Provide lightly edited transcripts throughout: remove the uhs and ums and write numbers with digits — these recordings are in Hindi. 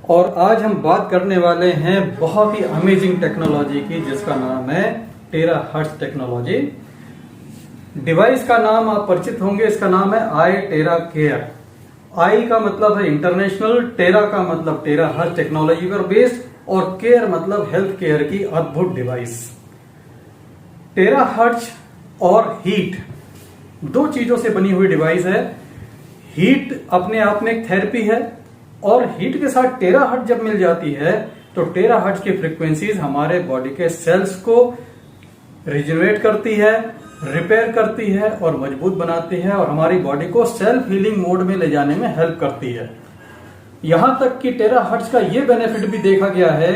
और आज हम बात करने वाले हैं बहुत ही अमेजिंग टेक्नोलॉजी की, जिसका नाम है टेराहर्ट्ज टेक्नोलॉजी। डिवाइस का नाम आप परिचित होंगे, इसका नाम है आई टेरा केयर। आई का मतलब है इंटरनेशनल, टेरा का मतलब टेराहर्ट्ज टेक्नोलॉजी पर बेस्ड और केयर मतलब हेल्थ केयर की अद्भुत डिवाइस। टेराहर्ट्ज और हीट दो चीजों से बनी हुई डिवाइस है। हीट अपने आप में एक थेरेपी है और हीट के साथ टेराहर्ट्ज जब मिल जाती है तो टेराहर्ट्ज की फ्रीक्वेंसीज हमारे बॉडी के सेल्स को रिजनरेट करती है, रिपेयर करती है और मजबूत बनाती है और हमारी बॉडी को सेल्फ हीलिंग मोड में ले जाने में हेल्प करती है। यहां तक कि टेराहर्ट्ज का ये बेनिफिट भी देखा गया है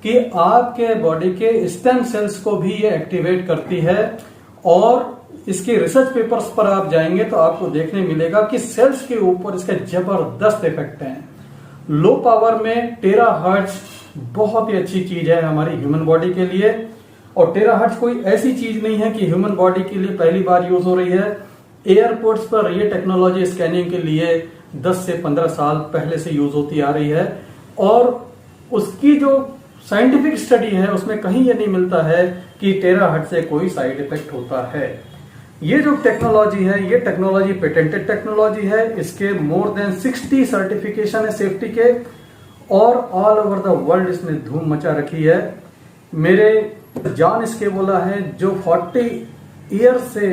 कि आपके बॉडी के स्टेम सेल्स को भी ये एक्टिवेट करती है और इसके रिसर्च पेपर्स पर आप जाएंगे तो आपको देखने मिलेगा कि सेल्स के ऊपर इसके जबरदस्त इफेक्ट हैं। लो पावर में टेराहर्ट्ज बहुत ही अच्छी चीज है हमारी ह्यूमन बॉडी के लिए। और टेराहर्ट्ज कोई ऐसी चीज नहीं है कि ह्यूमन बॉडी के लिए पहली बार यूज हो रही है। एयरपोर्ट्स पर ये टेक्नोलॉजी स्कैनिंग के लिए 10 से 15 साल पहले से यूज होती आ रही है और उसकी जो साइंटिफिक स्टडी है उसमें कहीं ये नहीं मिलता है कि टेराहर्ट्ज से कोई साइड इफेक्ट होता है। ये जो टेक्नोलॉजी है ये टेक्नोलॉजी पेटेंटेड टेक्नोलॉजी है। इसके मोर देन 60 सर्टिफिकेशन है सेफ्टी के और ऑल ओवर द वर्ल्ड इसने धूम मचा रखी है। मेरे जॉन स्केबोला है जो 40 ईयर से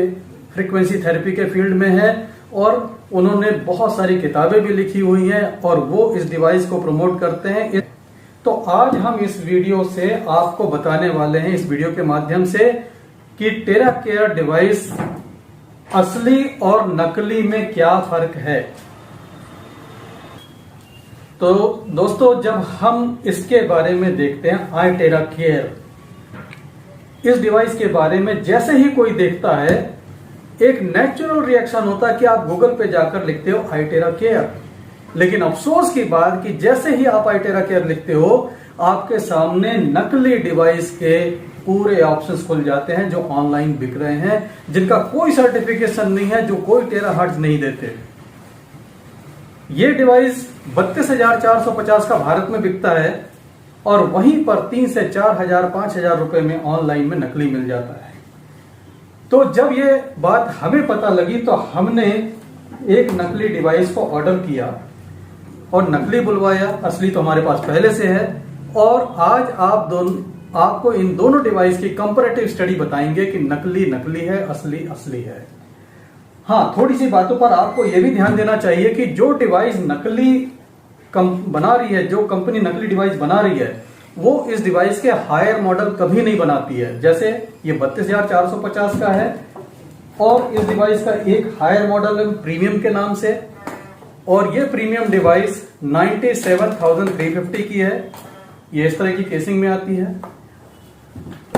फ्रीक्वेंसी थेरेपी के फील्ड में है और उन्होंने बहुत सारी किताबें भी लिखी हुई हैं और वो इस डिवाइस को प्रमोट करते हैं। तो आज हम इस वीडियो से आपको बताने वाले हैं, इस वीडियो के माध्यम से, कि टेरा केयर डिवाइस असली और नकली में क्या फर्क है। तो दोस्तों, जब हम इसके बारे में देखते हैं आई टेरा केयर, इस डिवाइस के बारे में जैसे ही कोई देखता है एक नेचुरल रिएक्शन होता है कि आप गूगल पे जाकर लिखते हो आई टेरा केयर। लेकिन अफसोस की बात कि जैसे ही आप आई टेरा केयर लिखते हो आपके सामने नकली डिवाइस के पूरे ऑप्शंस खुल जाते हैं जो ऑनलाइन बिक रहे हैं, जिनका कोई सर्टिफिकेशन नहीं है, जो कोई टेराहर्ट्ज नहीं देते। ये डिवाइस 32,450 का भारत में बिकता है और वहीं पर 3 से 4,000 5,000 रुपए में ऑनलाइन में नकली मिल जाता है। तो जब ये बात हमें पता लगी तो हमने एक नकली डिवाइस को ऑर्डर किया और नकली बुलवाया। असली तो हमारे पास पहले से है और आज आपको इन दोनों डिवाइस की कंपैरेटिव स्टडी बताएंगे कि नकली नकली है, असली असली है। हाँ, थोड़ी सी बातों पर आपको यह भी ध्यान देना चाहिए कि जो डिवाइस नकली बना रही है, जो कंपनी नकली डिवाइस बना रही है, वो इस डिवाइस के हायर मॉडल कभी नहीं बनाती है। जैसे ये 32,450 का है और इस डिवाइस का एक हायर मॉडल है प्रीमियम के नाम से और ये प्रीमियम डिवाइस 97,350 की है। ये इस तरह की केसिंग में आती है।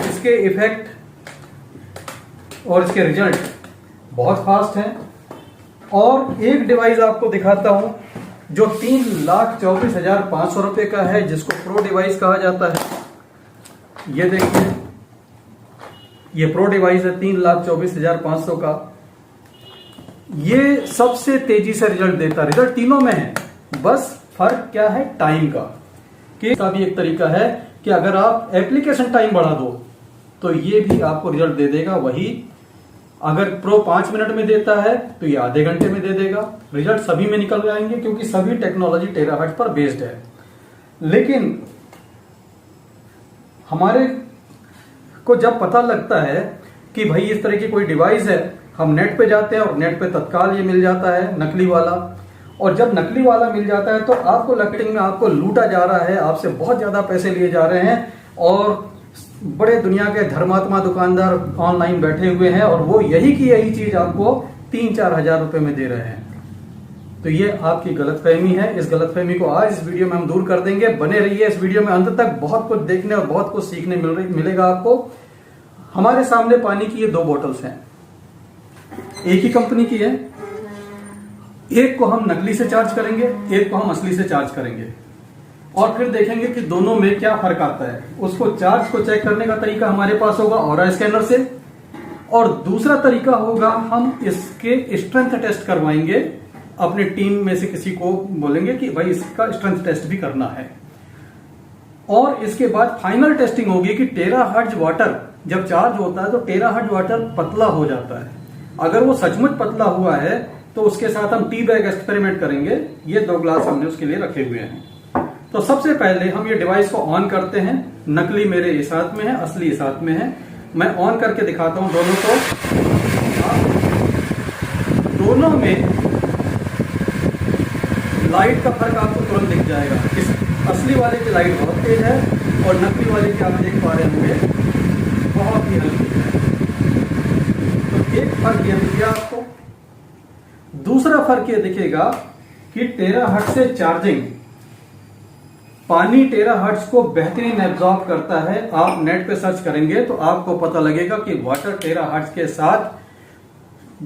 इसके इफेक्ट और इसके रिजल्ट बहुत फास्ट हैं। और एक डिवाइस आपको दिखाता हूं जो 3,24,500 रुपए का है, जिसको प्रो डिवाइस कहा जाता है। ये देखिए, ये प्रो डिवाइस है 3,24,500 का। ये सबसे तेजी से रिजल्ट देता है। रिजल्ट तीनों में है, बस फर्क क्या है, टाइम का। इसका भी एक तरीका है कि अगर आप एप्लीकेशन टाइम बढ़ा दो तो ये भी आपको रिजल्ट दे देगा वही। अगर प्रो 5 मिनट में देता है तो ये आधे घंटे में दे देगा। रिजल्ट सभी में निकल जाएंगे क्योंकि सभी टेक्नोलॉजी टेराहर्ट्ज पर बेस्ड है। लेकिन हमारे को जब पता लगता है कि भाई इस तरह की कोई डिवाइस है, हम नेट पे जाते हैं और नेट पे तत्काल ये मिल जाता है नकली वाला। और जब नकली वाला मिल जाता है तो आपको लगटिंग में आपको लूटा जा रहा है, आपसे बहुत ज्यादा पैसे लिए जा रहे हैं और बड़े दुनिया के धर्मात्मा दुकानदार ऑनलाइन बैठे हुए हैं और वो यही की यही चीज आपको 3-4 हजार रुपए में दे रहे हैं। तो ये आपकी गलतफहमी है। इस गलतफहमी को आज इस वीडियो में हम दूर कर देंगे। बने रहिए इस वीडियो में अंत तक, बहुत कुछ देखने और बहुत कुछ सीखने मिलेगा आपको। हमारे सामने पानी की ये 2 बोतल्स हैं, एक ही कंपनी की है। एक को हम नकली से चार्ज करेंगे, एक को हम असली से चार्ज करेंगे और फिर देखेंगे कि दोनों में क्या फर्क आता है। उसको चार्ज को चेक करने का तरीका हमारे पास होगा ऑरा स्कैनर से और दूसरा तरीका होगा हम इसके स्ट्रेंथ टेस्ट करवाएंगे अपनी टीम में से किसी को बोलेंगे कि भाई इसका स्ट्रेंथ टेस्ट भी करना है। और इसके बाद फाइनल टेस्टिंग होगी कि टेराहर्ट्ज वाटर जब चार्ज होता है तो टेराहर्ट्ज वाटर पतला हो जाता है। अगर वो सचमुच पतला हुआ है तो उसके साथ हम टी बैग एक्सपेरिमेंट करेंगे। ये 2 ग्लास हमने उसके लिए रखे हुए हैं। तो सबसे पहले हम ये डिवाइस को ऑन करते हैं। नकली मेरे इस हाथ में है, असली इस हाथ में है। मैं ऑन करके दिखाता हूं दोनों को। दोनों में लाइट का फर्क आपको तुरंत दिख जाएगा। इस असली वाले की लाइट बहुत तेज है और नकली वाले की आप देख पा रहे होंगे बहुत ही हल्की है। तो एक फर्क ये दिख गया आपको। दूसरा फर्क ये दिखेगा कि टेराहर्ट्ज से चार्जिंग, पानी टेराहर्ट्ज को बेहतरीन एब्जॉर्ब करता है। आप नेट पे सर्च करेंगे तो आपको पता लगेगा कि वाटर टेराहर्ट्ज के साथ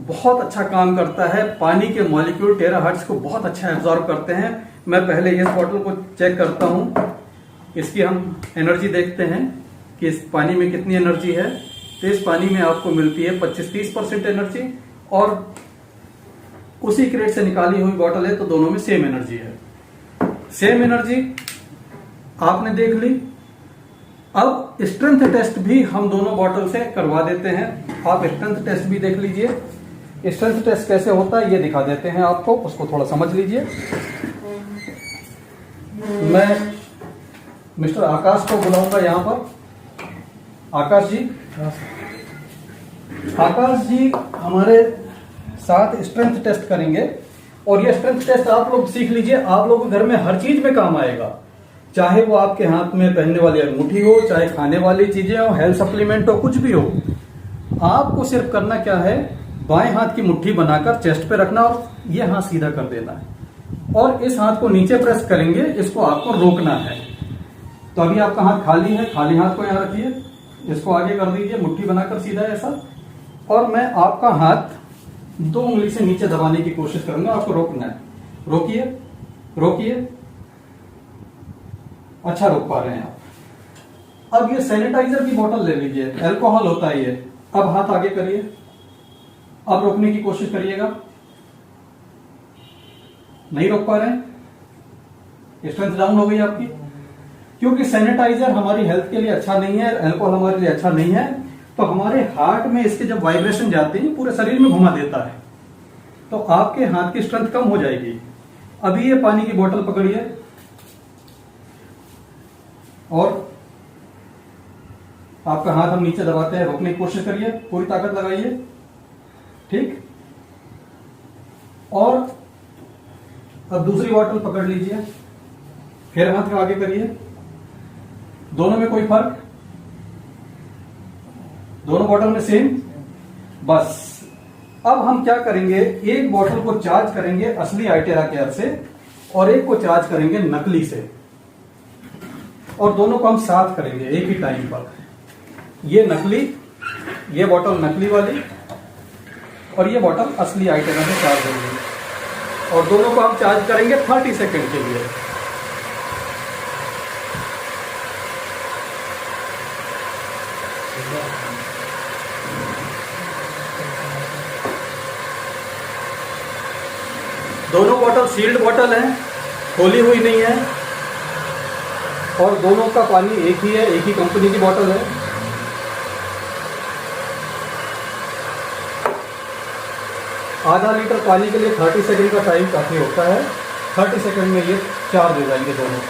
बहुत अच्छा काम करता है। पानी के मॉलिक्यूल टेराहर्ट्ज को बहुत अच्छा एब्जॉर्ब करते हैं। मैं पहले इस बॉटल को चेक करता हूं, इसकी हम एनर्जी देखते हैं कि इस पानी में कितनी एनर्जी है। तो इस पानी में आपको मिलती है 25-30% एनर्जी और उसी क्रेट से निकाली हुई बॉटल है तो दोनों में सेम एनर्जी है। सेम एनर्जी आपने देख ली। अब स्ट्रेंथ टेस्ट भी हम दोनों बॉटल से करवा देते हैं। आप स्ट्रेंथ टेस्ट भी देख लीजिए। स्ट्रेंथ टेस्ट कैसे होता है ये दिखा देते हैं आपको, उसको थोड़ा समझ लीजिए। मैं मिस्टर आकाश को बुलाऊंगा यहां पर। आकाश जी, आकाश जी हमारे साथ स्ट्रेंथ टेस्ट करेंगे और ये स्ट्रेंथ टेस्ट आप लोग सीख लीजिए। आप लोगों के घर में हर चीज में काम आएगा, चाहे वो आपके हाथ में पहनने वाली अंगूठी हो, चाहे खाने वाली चीजें हो, हेल्थ सप्लीमेंट हो, कुछ भी हो। आपको सिर्फ करना क्या है, बाएं हाथ की मुट्ठी बनाकर चेस्ट पे रखना और ये हाथ सीधा कर देना है और इस हाथ को नीचे प्रेस करेंगे। इसको आपको रोकना है। तो अभी आपका हाथ खाली है, खाली हाथ को यहां रखिए, इसको आगे कर दीजिए, मुट्ठी बनाकर सीधा ऐसा। और मैं आपका हाथ 2 उंगली से नीचे दबाने की कोशिश करूंगा। आपको रोकना है। रोकिए, रोकिए। अच्छा रोक पा रहे हैं आप। अब ये सैनिटाइजर की बोतल ले लीजिए, अल्कोहल होता है ये। अब हाथ आगे करिए, अब रोकने की कोशिश करिएगा। नहीं रोक पा रहे हैं, स्ट्रेंथ डाउन हो गई आपकी। क्योंकि सैनिटाइजर हमारी हेल्थ के लिए अच्छा नहीं है, अल्कोहल हमारे लिए अच्छा नहीं है। तो हमारे हार्ट में इसके जब वाइब्रेशन जाते हैं पूरे शरीर में घुमा देता है, तो आपके हाथ की स्ट्रेंथ कम हो जाएगी। अभी ये पानी की बोतल पकड़िए और आपका हाथ हम नीचे दबाते हैं, रोकने की कोशिश करिए, पूरी ताकत लगाइए। ठीक। और अब दूसरी बोतल पकड़ लीजिए, फिर हाथ को आगे करिए। दोनों में कोई फर्क? दोनों बोतल में सेम। बस अब हम क्या करेंगे, एक बोतल को चार्ज करेंगे असली आइटेरा केयर से और एक को चार्ज करेंगे नकली से, और दोनों को हम साथ करेंगे एक ही टाइम पर। ये नकली, ये बोतल नकली वाली और ये बोतल असली आइटेरा से चार्ज होगी, और दोनों को हम चार्ज करेंगे 30 सेकंड के लिए। दोनों बोतल सील्ड बोतल है, खोली हुई नहीं है, और दोनों का पानी एक ही है, एक ही कंपनी की बोतल है। आधा लीटर पानी के लिए 30 सेकंड का टाइम काफी होता है। 30 सेकंड में ये चार्ज हो जाएंगे दोनों,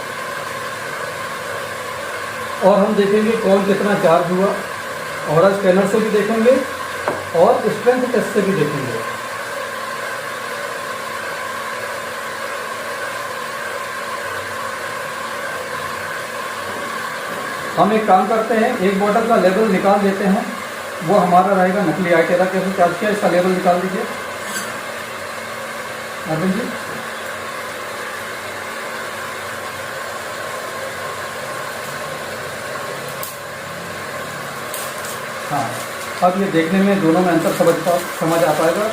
और हम देखेंगे कौन कितना चार्ज हुआ। और स्कैनर से भी देखेंगे और स्ट्रेंथ टेस्ट से भी देखेंगे। हम एक काम करते हैं, एक बोतल का लेवल निकाल देते हैं, वो हमारा रहेगा नकली आइटेरा कैसे चार्ज किया। इसका लेवल निकाल दीजिए अरविंद जी। हाँ, अब ये देखने में दोनों में अंतर समझ आ पाएगा।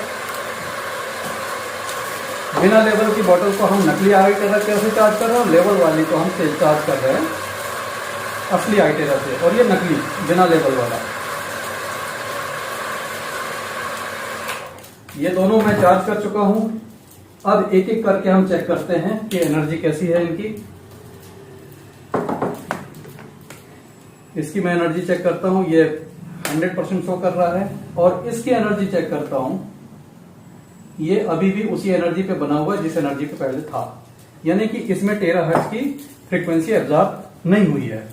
बिना लेवल की बोतल को हम नकली आइटेरा कैसे चार्ज कर रहे हैं, और लेवल वाली को हम चार्ज कर रहे हैं असली आइटेरा से, और ये नकली बिना लेवल वाला। ये दोनों मैं चार्ज कर चुका हूं। अब एक एक करके हम चेक करते हैं कि एनर्जी कैसी है इनकी। इसकी मैं एनर्जी चेक करता हूं, ये 100% शो कर रहा है। और इसकी एनर्जी चेक करता हूं, ये अभी भी उसी एनर्जी पे बना हुआ है जिस एनर्जी पे पहले था, यानी कि इसमें टेराहर्ट्ज की फ्रीक्वेंसी एब्जॉर्ब नहीं हुई है।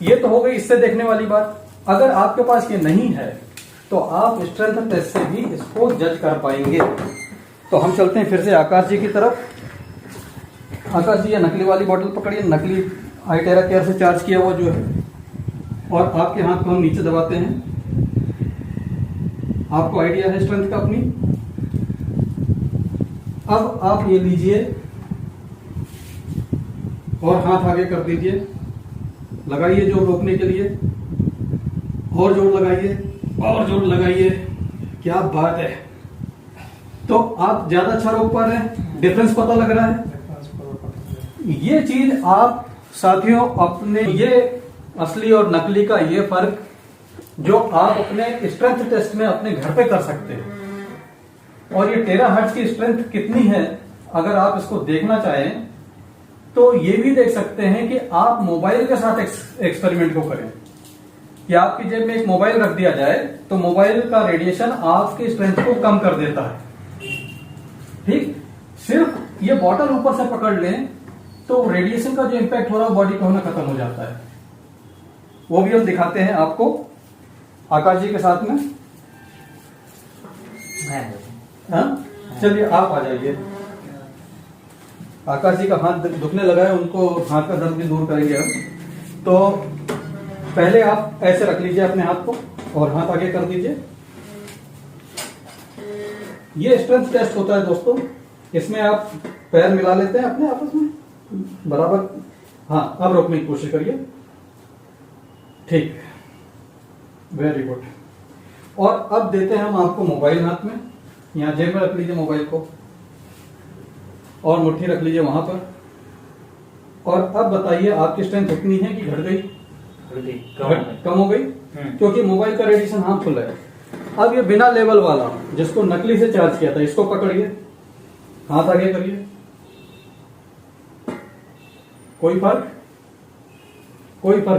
ये तो हो गई इससे देखने वाली बात। अगर आपके पास ये नहीं है तो आप स्ट्रेंथ टेस्ट से भी इसको जज कर पाएंगे। तो हम चलते हैं फिर से आकाश जी की तरफ। आकाश जी ये नकली वाली बोतल पकड़िए, नकली आईटेरा केयर से चार्ज किया हुआ जो है, और आपके हाथ को हम नीचे दबाते हैं। आपको आइडिया है स्ट्रेंथ का अपनी। अब आप ये लीजिए और हाथ आगे कर दीजिए, लगाइए जोर रोकने के लिए, और जोर लगाइए और जोर लगाइए। क्या बात है। तो आप ज्यादा अच्छा रोक पा रहे हैं, डिफरेंस पता लग रहा है। ये चीज आप साथियों अपने, ये असली और नकली का ये फर्क जो आप अपने स्ट्रेंथ टेस्ट में अपने घर पे कर सकते हैं। और ये टेराहर्ट्ज की स्ट्रेंथ कितनी है अगर आप इसको देखना चाहें तो ये भी देख सकते हैं कि आप मोबाइल के साथ एक्सपेरिमेंट को करें कि आपकी जेब में एक मोबाइल रख दिया जाए तो मोबाइल का रेडिएशन आपकी स्ट्रेंथ को कम कर देता है। ठीक, सिर्फ ये बॉटल ऊपर से पकड़ लें तो रेडिएशन का जो इंपैक्ट हो रहा है बॉडी पे होना खत्म हो जाता है। वो भी हम दिखाते हैं आपको आकाश जी के साथ में। हाँ, चलिए आप आ जाइए। आकाश जी का हाथ दुखने लगा है, उनको हाथ का दर्द भी दूर करेंगे हम। तो पहले आप ऐसे रख लीजिए अपने हाथ को और हाथ आगे कर दीजिए। ये स्ट्रेंथ टेस्ट होता है दोस्तों। इसमें आप पैर मिला लेते हैं अपने आपस में बराबर। हाँ, अब रोकने की कोशिश करिए। ठीक, वेरी गुड। और अब देते हैं हम आपको मोबाइल हाथ में। यहां जेब में रख लीजिए मोबाइल को और मुट्ठी रख लीजिए वहां पर। और अब बताइए आपकी स्ट्रेंथ इतनी है कि घट गई, कम हो गई, क्योंकि मोबाइल का रेडिएशन हार्मफुल है। अब ये बिना लेवल वाला जिसको नकली से चार्ज किया था, इसको पकड़िए, हाथ आगे करिए। कोई फर्क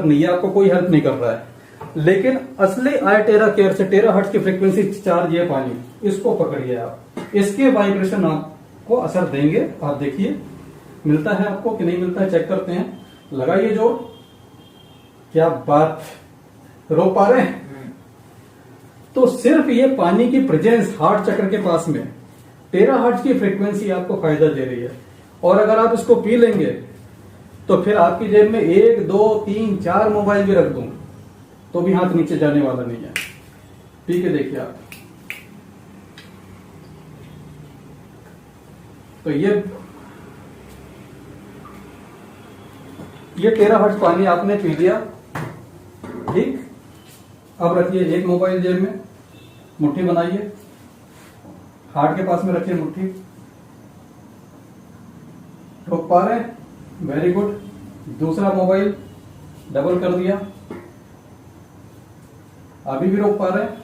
नहीं है, आपको कोई हेल्प नहीं कर रहा है। लेकिन असली आईटेरा केयर से टेराहर्ट्ज की फ्रीक्वेंसी चार्ज ये पानी, इसको पकड़िए आप। इसके वाइब्रेशन आपको असर देंगे। आप देखिए मिलता है आपको कि नहीं मिलता है, चेक करते हैं। लगाइए जोर। क्या बात, रोक पा रहे हैं? तो सिर्फ ये पानी की प्रेजेंस हार्ट चक्र के पास में टेराहर्ट्ज की फ्रीक्वेंसी आपको फायदा दे रही है। और अगर आप इसको पी लेंगे तो फिर आपकी जेब में 1, 2, 3, 4 मोबाइल भी रख दूं तो भी हाथ नीचे जाने वाला नहीं है। पी के देखिए आप। तो ये टेराहर्ट्ज पानी आपने पी लिया। ठीक, अब रखिए एक मोबाइल जेब में, मुट्ठी बनाइए, हार्ट के पास में रखिए मुट्ठी। रोक पा रहे हैं? Very good. दूसरा मोबाइल डबल कर दिया, अभी भी रोक पा रहे हैं?